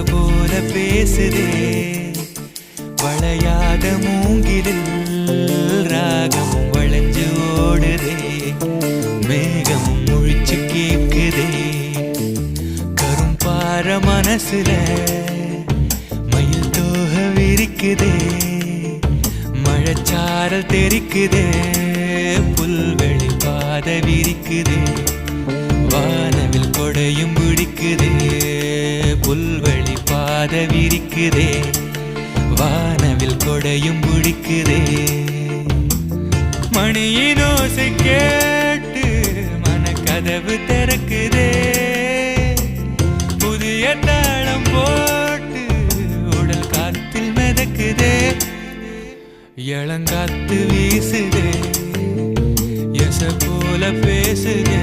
போல பேசுதே வளையாத மூங்கிலில் ராகமும் வளைஞ்சு ஓடுதே மேகமும் முழிச்சு கேக்குதே கரும்பார மனசுல மயில் தோக விரிக்குதே மழைச்சாரல் தெரிக்குதே புல்வெளி பாத விரிக்குதே வானவில் கொடையும் பிடிக்குதே புல்வெளி பாத விரிக்குதே வானவில் கொடையும் பிடிக்குதே மணியின் ஓசை கேட்டு மனக்கதவு திறக்குதே புதிய தாளம் போட்டு உடல் காத்தில் மிதக்குதே இளங்காத்து வீசுதே எச போல பேசுதே